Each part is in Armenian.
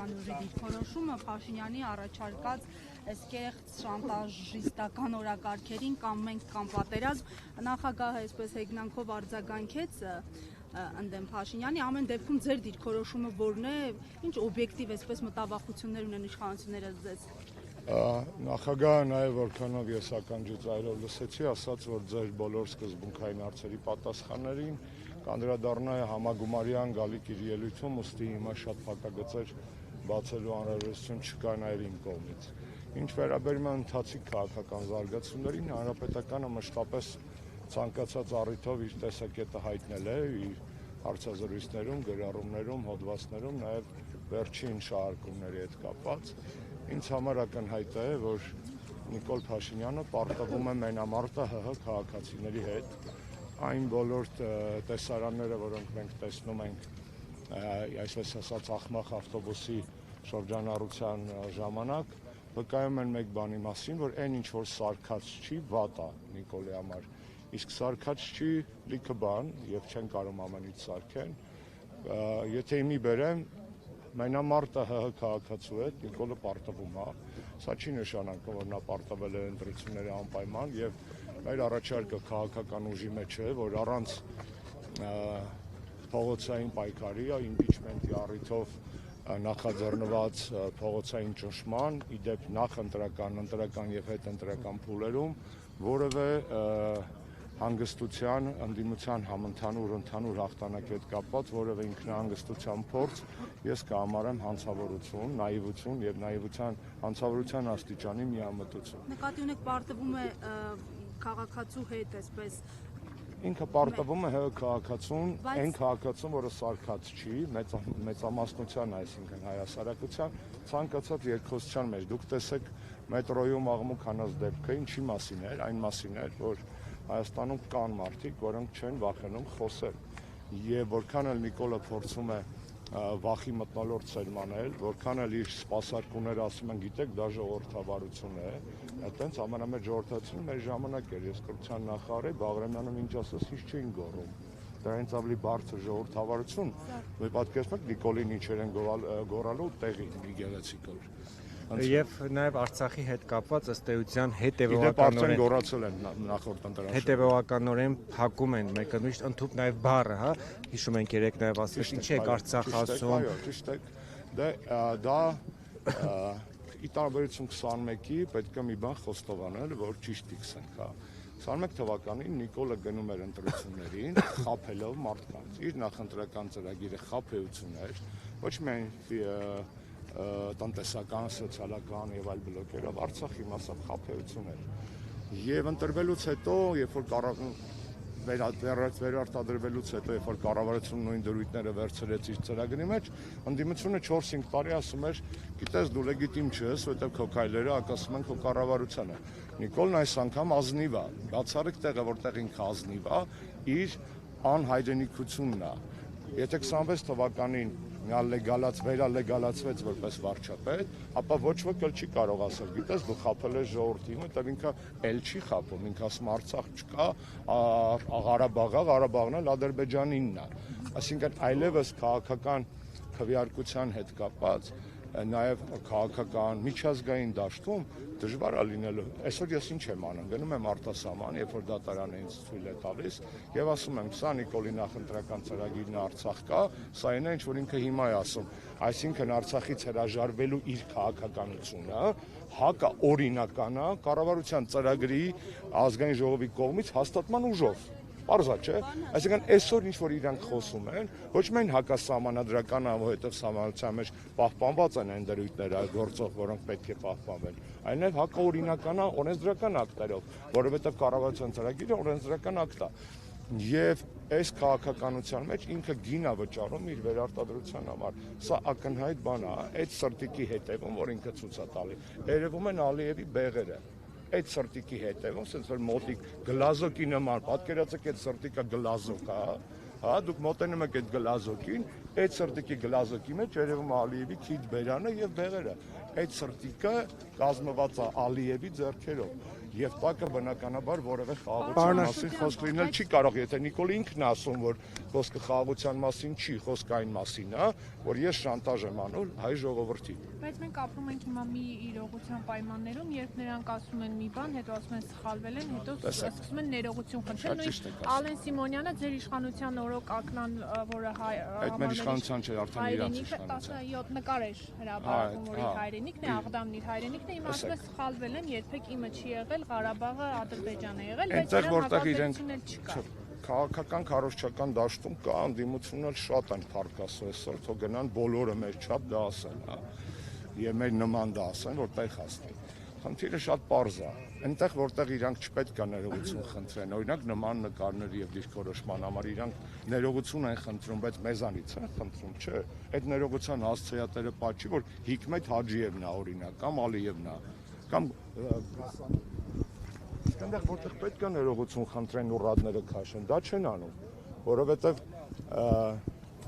քաղաքական ուժի դիրքորոշումը Փաշինյանի առաջարկած այս կեղծ շանտաժիստական օրակարգերին կամ մենք կամ պատերազմ, նախագահը այսպես հեգնանքով արձագանքեց ընդդեմ Փաշինյանի, ամեն դեպքում ձեր դիրքորոշումը որն է, ինչ օբյեկտիվ այսպես մտավախություններ ունեն իշխանությունները ձեզ։ Նախագահը նաև որքանով ես ականջից այրով լսեցի, ասաց, որ ձեր բոլոր սկզբունքային հարցերի պատասխաններին կանդրադառնա համագումարյան գալիք իր ելույթում, ուստի հիմա շատ փակագծեր բացելու անհրաժեշտություն չկա նաև իմ կողմից։ Ինչ վերաբերում է ընթացիկ քաղաքական զարգացումներին, հանրապետականը մշտապես ցանկացած առիթով իր տեսակետը հայտնել է իր հարցազրույցներում, գրառումներում, հոդվածներում, նաև վերջին շահարկումների հետ կապված։ Ինձ համար ակնհայտ է, որ Նիկոլ Փաշինյանը պարտվում է մենամարտը ՀՀ քաղաքացիների հետ։ Այն բոլոր տեսարանները, որոնք մենք տեսնում ենք, այսպես ասած, աղմախ ավտոբուսի շրջանառության ժամանակ, վկայում են մեկ բանի մասին, որ այն ինչ որ սարքած չի, վատ է Նիկոլի համար։ Իսկ սարքած չի լիքը բան, եւ չեն կարող ամենից սարքեն։ Եթե իմի բերեմ, մենամարտը ՀՀ քաղաքացու հետ Նիկոլը պարտվում է։ Սա չի նշանակում, որ նա պարտվել է ընտրությունների անպայման եւ մեր առաջարկը քաղաքական ուժի մեջ է, որ առանց փողոցային պայքարի, իմպիչմենտի առիթով նախաձեռնված փողոցային ճնշման, իդեպ նախ ընտրական եւ հետընտրական փուլերում որևէ հանգստության, ընդդիմության ընդհանուր հաղթանակի հետ կապված որևէ ինքնահանգստության փորձ ես կհամարեմ հանցավորություն, նաիվություն եւ նաիվության հանցավորության աստիճանի միամտություն։ Նկատի ունեք պարտվում է քաղաքացու հետ այսպես Ինքը պարտվում է ՀՀ քաղաքացուն, այն քաղաքացուն, որը սարքած չի, մեծամասնության, այսինքն հայասարակության, ցանկացած երկխոսության մեջ։ Դուք տեսեք մետրոյում աղմուկ հանած դեպքը ինչի մասին էր, այն մասին էր, որ Հայաստանում կան մարդիկ, որոնք չեն վախենում խոսել։ Եվ որքան էլ Նիկոլը փորձում է վախի մթնոլորտ սերմանել, որքան էլ իր սպասարկուները ասում են, գիտեք, դա ժողովրդավարություն է, այդտենց ամենամեծ ժողովրդացիությունը մեր ժամանակ էր, ես կրթության նախարար էի, Բաղրամյանը ինչ ասաց, ինչ չէին գոռում։ Դրանից ավելի բարձր ժողովրդավարություն, вы պատկերացնեք Նիկոլին ինչեր են գոռալու տեղի մի գեղեցիկ օր։ Եվ նաև Արցախի հետ կապված ըստ էության հետևողականորեն փակում են մեկը միշտ ընդհուպ նաև բառը, հա, հիշում ենք երեք նաև ասել, ինչ է Արցախ ասում։ Այո, ճիշտ է։ Դա ի տարբերություն 21-ի պետք է մի բան խոստովանել, որ ճիշտ ֆիքսենք, հա։ 21 թվականին Նիկոլը գնում էր ընտրություններին, խաբելով մարդկանց։ Իր նախընտրական ծրագիրը խաբեություն էր, ոչ միայն տնտեսական, սոցիալական եւ այլ բլոկերով Արցախի մասամբ խաբեություն էր։ Եվ ընտրվելուց հետո, երբ որ վերարտադրվելուց հետո, երբ որ կառավարությունը նույն դրույթները վերցրեց իր ծրագրի մեջ, ընդդիմությունը 4-5 տարի ասում էր, գիտես դու լեգիտիմ չես, որովհետեւ քո քայլերը ակասում են քո կառավարությանը։ Նիկոլն այս անգամ ազնիվ է, բացառիկ տեղը, որտեղ ինքը ազնիվ է, իր անհայրենիքությունն է։ Եթե 26 թվականին նա վերալեգալացվեց որպես վարչապետ, ապա ոչ ոք էլ չի կարող ասել, գիտես դու խաբել ես ժողովրդին, որտեղ ինքը էլ չի խաբում, ինքը ասում Արցախ չկա, Ղարաբաղն էլ Ադրբեջանինն է։ Այսինքն այլևս քաղաքական քվեարկության հետ կապած նաև քաղաքական միջազգային դաշտում դժվար է լինելու։ Այսօր ես ինչ եմ անում, գնում եմ արտասահման, երբ որ դատարանը ինձ թույլ է տալիս եւ ասում եմ, սա Նիկոլի նախընտրական ծրագիրն Արցախ կա, սա այն է, ինչ որ ինքը հիմա է ասում, այսինքն Արցախից հրաժարվելու իր քաղաքականությունը, հակա օրինական է կառավարության ծրագրի ազգային ժողովի կողմից հաստատման ուժով։ Պարզ է, չէ՞։ Այսինքն այսօր ինչ որ իրանք խոսում են, ոչ միայն հակասահմանադրական, որովհետև սահմանության մեջ պահպանված են այն դրույթները գործող, որոնք պետք է պահպանվեն, այլ նաև հակաօրինական, օրենսդրական ակտերով, որովհետև կառավարության ծրագիրը օրենսդրական ակտ է։ Եվ այս քաղաքականության մեջ ինքը գին է վճարում իր վերարտադրության համար։ Սա ակնհայտ բան է, այդ սրտիկի հետևում, որ ինքը ցույց է տալի, երևում են Ալիևի բեղերը։ Այդ սրտիկի հետևում, ասես որ մոտիկ գլազոկի նման, պատկերացեք այդ սրտիկը գլազոկ է, հա, դուք մոտենում եք այդ գլազոկին, այդ սրտիկի գլազոկի մեջ երևում է Ալիևի քիթ բերանը եւ բեղերը։ Այդ սրտիկը կազմված է Ալիևի ձեռքերով Եվ տակը բնականաբար որևէ խաղաղության մասին խոսք լինել չի կարող, եթե Նիկոլը ինքն է ասում, որ խոսքը խաղաղության մասին չի, խոսքը այն մասին է, որ ես շանտաժ եմ անում հայ ժողովրդին։ Բայց մենք ապրում ենք հիմա մի իրողության պայմաններում, երբ նրանք ասում են մի բան, հետո ասում են սխալվել են, հետո սկսում են ներողություն խնդրել։ Նույն Ալեն Սիմոնյանը ձեր իշխանության օրոք ակնան, որը այդ մեր իշխանության չէ, արդեն իրանց իշխանության։ 17 նկար էր հրապարակում, որ իր հայրենիքն է, Աղդամն իր հայրենիքն է, հիմա ասում է սխալվել են, երբեք իմը չի եղել, Ղարաբաղը Ադրբեջան է եղել, բայց այնտեղ որտեղ իրենք չկա։ Քաղաքական քարոզչական դաշտում կա անդիմությունն էլ շատ են փառքասու այսօր, թող գնան բոլորը մեր չափ դա ասեն, հա։ Եվ մեր նման դա ասեն, որ տեղ հասնեն։ Խնդիրը շատ պարզ է։ Այնտեղ որտեղ իրանք չպետք է ներողություն խնդրեն, օրինակ նման նկարների եւ դիրքորոշման համար իրանք ներողություն են խնդրում, բայց մեզանից են խնդրում, չէ։ Այդ ներողության հասցեատերը պատճի, որ Հիկմետ Հաջիևն է օրինակ, կամ Ալիևն է, կամ Այստեղ որտեղ պետք է ներողություն խնդրեն ու ռադները քաշեն, դա չեն անում, որովհետև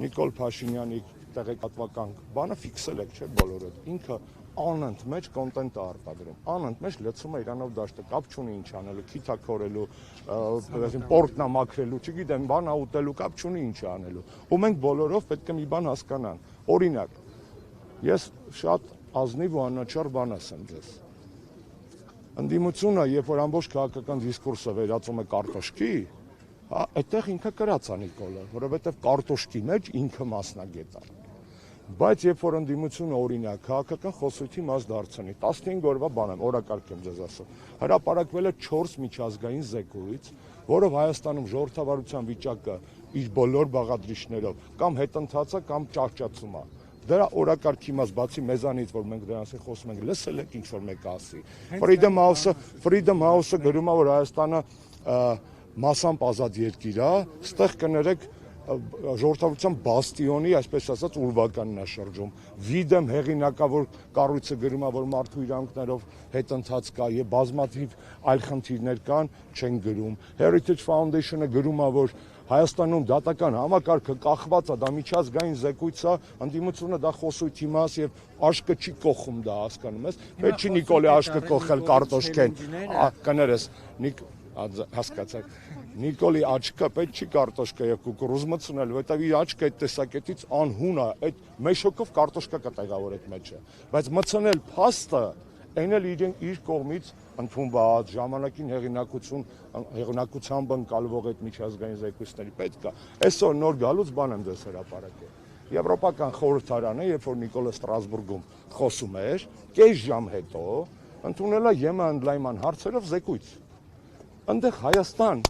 Նիկոլ Փաշինյանի տեղեկատվական բանը ֆիքսել եք, չէ, բոլորը, ինքը անընդմեջ կոնտենտ է արտադրում, անընդմեջ լցում է իրանով դաշտը, կապ չունի ինչ անելու, քիթակորելու, պորտնա մաքրելու, չգիտեմ, բան ուտելու, կապ չունի ինչ անելու, ու մենք բոլորով պետք է մի բան հասկանանք, օրինակ, ես շատ ազնիվ ու անաչառ բան ասեմ ձեզ, ընդդիմությունը, երբ որ ամբողջ քաղաքական դիսկուրսը վերածում է կարտոշկի, այդտեղ ինքը կրած է Նիկոլը, որովհետև կարտոշկի մեջ ինքը մասնագետ է։ Բայց երբ որ ընդդիմությունը օրինակ քաղաքական խոսույթի մաս դարձնի, 15 օրվա բան եմ, օրակարգ եմ ձեզ ասում, հրապարակվել է 4 միջազգային զեկույց, որով Հայաստանում ժողովրդավարության վիճակը իր բոլոր բաղադրիչներով կամ հետընթաց է, կամ ճահճացում է։ Դրա օրակարգի մաս բացի մեզանից, որ մենք դրանից խոսում ենք, լսել եք ինչ որ մեկը ասի։ Freedom House-ը գրում է, որ Հայաստանը մասամբ ազատ երկիր է, ստեղ կներեք ժողովրդավարության բաստիոնի, այսպես ասած, ուրվականն է շրջում։ Վիդեմ հեղինակավոր կառույցը գրում է, որ մարդու իրավունքներով հետընթաց կա եւ բազմաթիվ այլ խնդիրներ կան, չեն գրում։ Heritage Foundation-ը գրում է, որ Հայաստանում դատական համակարգը կախված է, դա միջազգային զեկույց է, ընդդիմությունը դա խոսույթի մաս եւ աշկը չի կողում դա, հասկանում ես։ Պետք չի Նիկոլի աշկը կողել կարտոշկեն։ Կներես, հասկացաք։ Նիկոլի աչքը պետք չի կարտոշկա եւ կուկուռուզ մտցնել, որովհետեւ իր աչքը այդ տեսակետից անհուն է, այդ մեշոկով կարտոշկա կտեղավոր այդ մեջը։ Բայց մտցնել փաստը, այն էլ իր կողմից ընդունված ժամանակին հեղինակությամբ ընկալվող այդ միջազգային զեկույցների պետք է։ Այսօր նոր գալուց բան եմ դες հրապարակել։ Եվրոպական խորհրդարանը, երբ որ Նիկոլը Ստրասբուրգում խոսում էր, կես ժամ հետո ընդունել է ԵՄ ընդլայնման հարցերով զեկույց։ Այնտեղ Հայաստան,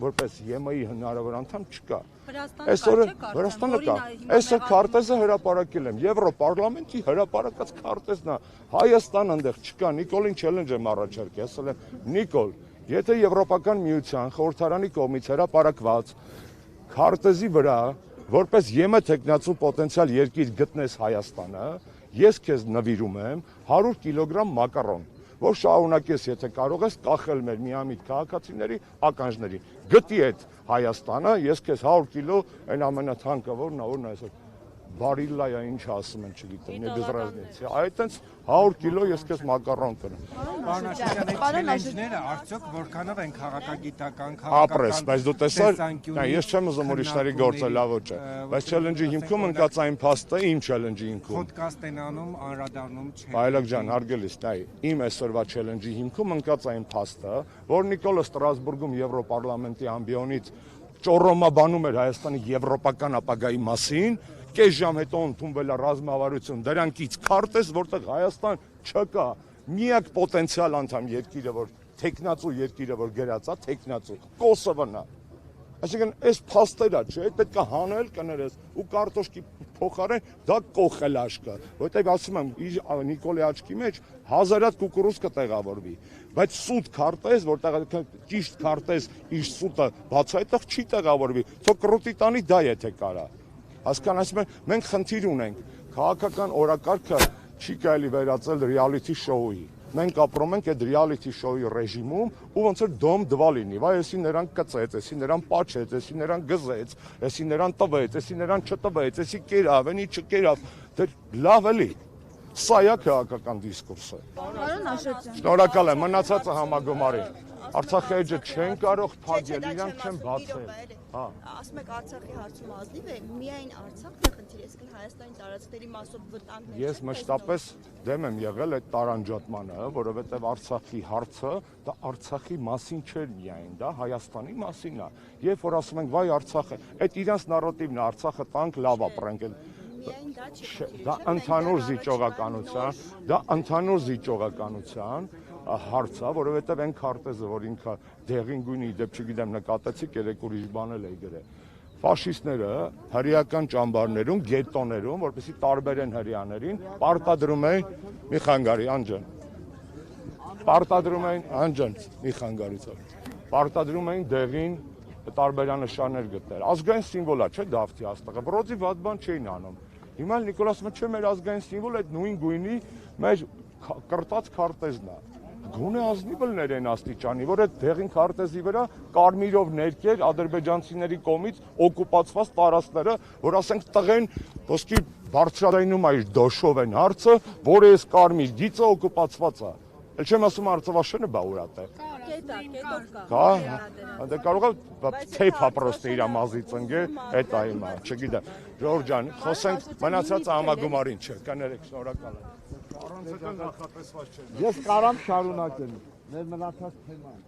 որպես ԵՄ-ի հնարավոր անդամ չկա։ Վրաստանը կա։ Այսօր քարտեզը հրապարակել եմ, Եվրոպարլամենտի հրապարակած քարտեզն է։ Հայաստան այնտեղ չկա, Նիկոլին չելենջ եմ առաջարկել, ասել եմ, Նիկոլ, եթե Եվրոպական միության խորհրդարանի կողմից հրապարակված քարտեզի վրա, որպես ԵՄ թեկնածու պոտենցիալ երկիր գտնես Հայաստանը, ես քեզ նվիրում եմ 100 կիլոգրամ մակարոն, որ շարունակես, եթե կարող ես, կախել մեր միամիտ քաղաքացիների ականջների։ Գտի այդ Հայաստանը, ես քեզ 100 կիլո այն ամենաթանկը, որն այսօր բարիլլայա ինչ ասում են, չգիտեմ, նեբեզրազնից։ Այդտենց 100 կիլո ես քեզ մակարոն կնեմ։ Բարնաշյանը արդյոք որքանով են քաղաքագիտական, ապրես, բայց դու տեսար, ես չեմ ուզում ուրիշների գործը լավ ոչ է, բայց չելենջի հիմքում ընկած այն փաստը իմ չելենջի հիմքում։ Պոդքաստ են անում, անդրադառնում չեն։ Բայլակ ջան, հարգելիս, իմ այսօրվա չելենջի հիմքում ընկած այն փաստը, որ Նիկոլը Ստրասբուրգում Եվրոպարլամենտի ամբիոնից ճոռոմաբանում էր Հայաստանի եվրոպական ապագայի մասին, կես ժամ հետո ընդունվել է ռազմավարություն, դրանքից քարտեզ, որտեղ Հայաստան չկա, միակ պոտենցիալ անդամ երկիրը, որ տեխնացու երկիրը, որ գրած է, տեխնացու, Կոսովոն է։ Այսինքն, այս փաստերը, չէ, պետք է հանել, կներես, ու կարտոշկի փոխարեն դա կողել աշկը, որտեղ ասում եմ, Նիկոլի աչքի մեջ հազարատ կուկուռուզ կտեղավորվի, բայց սուտ քարտեզ, որտեղ ճիշտ քարտեզ իր սուտը բացայտող չի տեղավորվի, թող կռուտի տանի դա եթե կարա։ Հասկանացում եք, մենք խնդիր ունենք, քաղաքական օրակարգը չի կարելի վերածել ռեալիթի շոուի։ Մենք ապրում ենք այդ ռեալիթի շոուի ռեժիմում, ու ոնց որ դոմ դվա լինի, վայ, էսի նրան կծեց, էսի նրան պաչեց, էսի նրան գզեց, էսի նրան տվեց, էսի նրան չտվեց, էսի կերավ, էնի չկերավ, դե լավ էլի։ Սա է քաղաքական դիսկուրսը։ Պարոն Աշոտյան, Շնորհակալ եմ, մնացածը համագումարին։ Արցախի էջը չեն կարող փակել, իրանք չեն բացել։ Հա։ Ասում եք Արցախի հարցում ազնիվ է, միայն Արցախն է խնդիրը, իսկ Հայաստանի տարածքների մասով վտանգներ։ Ես մշտապես դեմ եմ եղել այդ տարանջատմանը, որովհետև Արցախի հարցը դա Արցախի մասին չէր միայն, դա Հայաստանի մասին է։ Երբ որ ասում ենք վայ Արցախը, այդ իրանց նարատիվն է, Արցախը տանք լավ ապրենք։ Միայն դա չի։ Դա ընդհանուր զիջողականության, դա ընդհանուր զիջողականության հարց է, որովհետև այն քարտեզը, որ ինքը դեղին գույնի դեպ չգիտեմ նկատեցիք, երեք ուրիշ բանել էի գրել։ Ֆաշիստները հրեական ճամբարներում, գետոներում, որպեսզի տարբերեն հրեաներին, պարտադրում էին մի խանգարի անջան։ Պարտադրում էին անջան մի խանգարից։ Պարտադրում էին դեղին տարբերանշաններ գտնել։ Ազգային սիմվոլ է, չէ՞ Դավթի աստղը։ Բրոձի վատ բան չէին անում։ Հիմա Նիկոլասը ասում է, չէ, մեր ազգային սիմվոլը այդ նույն գույնի մեր կրտած քարտեզն է։ Գոնե ազնիվ լներ են աստիճանի, որ այդ դեղին քարտեզի վրա կարմիրով ներկեր ադրբեջանցիների կողմից օկուպացված տարածքները, որ ասենք տղեն ոսկի բարձրալայնում է իր դոշով են հարցը, որը այս կարմիր գիծը օկուպացված է։ Էլ չեմ ասում Արցախաշենը բա ուր է։ կետով կա։ Հա, դա կարող է թեփ ապրոստը իր մազի ծնգե, այդ է հիմա, չգիտեմ։ Ժորժ ջան, խոսենք մնացած համագումարին չէ, կներեք, շնորհակալ եմ։ Առանց դա նախատեսված չէ։ Ես կարամ շարունակեմ։ Մեր մնացած թեման։